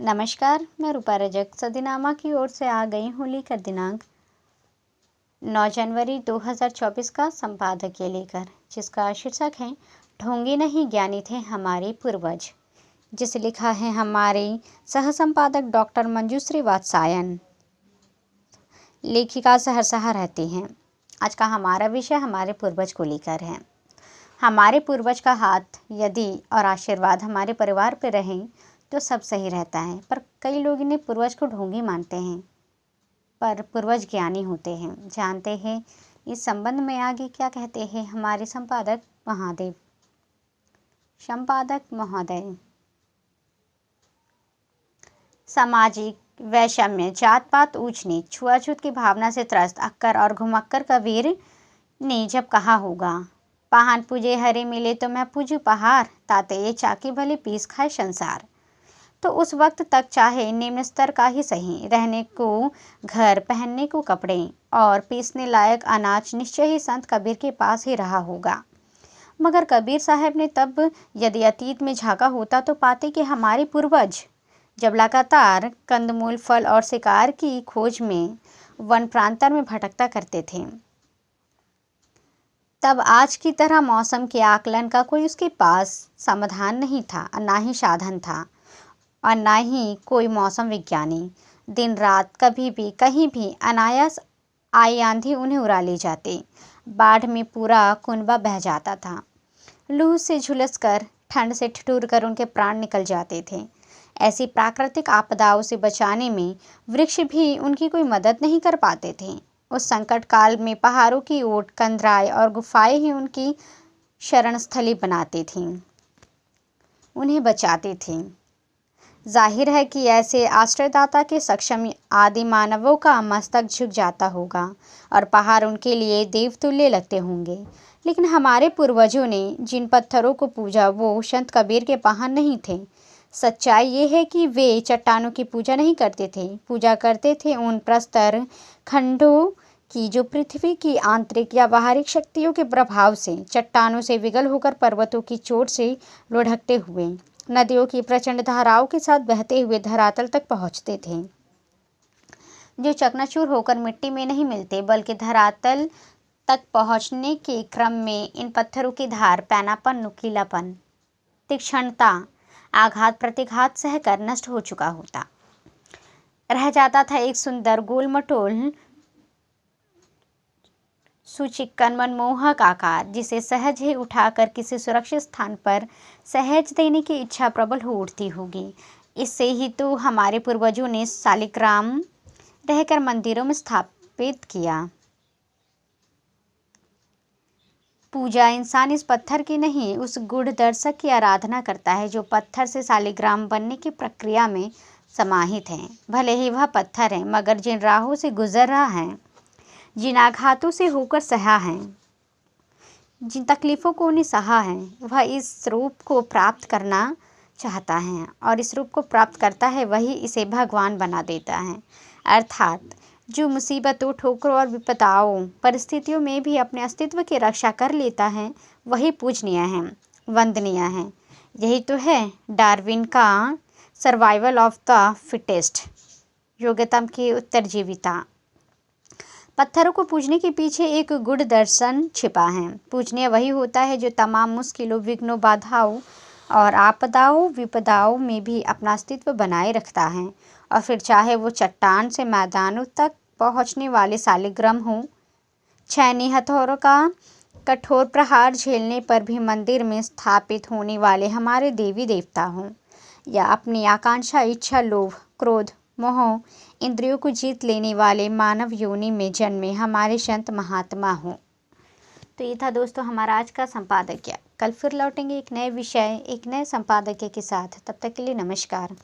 नमस्कार, मैं रूपा रजक सदीनामा की ओर से आ गई हूँ लेकर दिनांक 9 जनवरी 2024 का संपादकीय लेकर, जिसका शीर्षक है ढोंगी नहीं ज्ञानी थे हमारे पूर्वज, जिसे लिखा है हमारे सह संपादक डॉक्टर मंजूश्री वात्सायन। लेखिका सहरसा रहती हैं। आज का हमारा विषय हमारे पूर्वज को लेकर है। हमारे पूर्वज का हाथ यदि और आशीर्वाद हमारे परिवार पर रहे तो सब सही रहता है, पर कई लोग इन्हें पूर्वज को ढोंगी मानते हैं, पर पूर्वज ज्ञानी होते हैं। जानते हैं इस संबंध में आगे क्या कहते हैं हमारे संपादक महोदय। सामाजिक वैषम्य, जात पात, ऊंच नीच, छुआछूत की भावना से त्रस्त अक्कर और घुमक्कर कबीर ने जब कहा होगा, पाहन पूजे हरे मिले तो मैं पूजू पहाड़, ताते ये चाकी भले पीस खाए संसार, तो उस वक्त तक चाहे निम्न स्तर का ही सही, रहने को घर, पहनने को कपड़े और पीसने लायक अनाज निश्चय ही संत कबीर के पास ही रहा होगा। मगर कबीर साहब ने तब यदि अतीत में झांका होता तो पाते कि हमारे पूर्वज जब लगातार कंदमूल, फल और शिकार की खोज में वन प्रांतर में भटकता करते थे, तब आज की तरह मौसम के आकलन का कोई उसके पास समाधान नहीं था, ना ही साधन था और ना ही कोई मौसम विज्ञानी। दिन रात कभी भी कहीं भी अनायास आई आंधी उन्हें उड़ा ले जाते। बाढ़ में पूरा कुनबा बह जाता था। लू से झुलस कर, ठंड से ठिठुर कर उनके प्राण निकल जाते थे। ऐसी प्राकृतिक आपदाओं से बचाने में वृक्ष भी उनकी कोई मदद नहीं कर पाते थे। उस संकट काल में पहाड़ों की ओट, कंदराएं और गुफाएं ही उनकी शरणस्थली बनाती थीं, उन्हें बचाते थे। जाहिर है कि ऐसे आश्रयदाता के सक्षम आदि मानवों का मस्तक झुक जाता होगा और पहाड़ उनके लिए देवतुल्य लगते होंगे। लेकिन हमारे पूर्वजों ने जिन पत्थरों को पूजा वो संत कबीर के पाहन नहीं थे। सच्चाई ये है कि वे चट्टानों की पूजा नहीं करते थे, पूजा करते थे उन प्रस्तर खंडों की जो पृथ्वी की आंतरिक या बाहरी शक्तियों के प्रभाव से चट्टानों से विगल होकर पर्वतों की चोट से लुढ़कते हुए नदियों की प्रचंड धाराओं के साथ बहते हुए धरातल तक पहुंचते थे, जो चकनाचूर होकर मिट्टी में नहीं मिलते, बल्कि धरातल तक पहुंचने के क्रम में इन पत्थरों की धार, पैनापन, नुकीलापन, तीक्ष्णता, आघात प्रतिघात सहकर नष्ट हो चुका होता। रह जाता था एक सुंदर गोलमटोल सुचिक्कन मनमोहक आकार, जिसे सहज ही उठाकर किसी सुरक्षित स्थान पर सहज देने की इच्छा प्रबल हो उठती होगी। इससे ही तो हमारे पूर्वजों ने शालिग्राम रहकर मंदिरों में स्थापित किया। पूजा इंसान इस पत्थर की नहीं, उस गूढ़ दर्शक की आराधना करता है जो पत्थर से शालिग्राम बनने की प्रक्रिया में समाहित है। भले ही वह पत्थर है, मगर जिन राहों से गुजर रहा है, जिन आघातों से होकर सहा है, जिन तकलीफ़ों को उन्हें सहा है, वह इस रूप को प्राप्त करना चाहता है और इस रूप को प्राप्त करता है, वही इसे भगवान बना देता है। अर्थात जो मुसीबतों, ठोकरों और विपदाओं, परिस्थितियों में भी अपने अस्तित्व की रक्षा कर लेता है, वही पूजनीय है, वंदनीय है। यही तो है डार्विन का सर्वाइवल ऑफ द फिटेस्ट, योग्यतम की उत्तरजीविता। पत्थरों को पूजने के पीछे एक गूढ़ दर्शन छिपा है। पूजनीय वही होता है जो तमाम मुश्किलों, विघ्नों, बाधाओं और आपदाओं, विपदाओं में भी अपना अस्तित्व बनाए रखता है। और फिर चाहे वो चट्टान से मैदानों तक पहुंचने वाले शालिग्राम हो, छैनी हथौड़ों का कठोर प्रहार झेलने पर भी मंदिर में स्थापित होने वाले हमारे देवी देवता हों, या अपनी आकांक्षा, इच्छा, लोभ, क्रोध, मोह, इंद्रियों को जीत लेने वाले मानव योनि में जन्मे हमारे संत महात्मा हों। तो ये था दोस्तों हमारा आज का संपादकीय। कल फिर लौटेंगे एक नए विषय, एक नए संपादकीय के साथ। तब तक के लिए नमस्कार।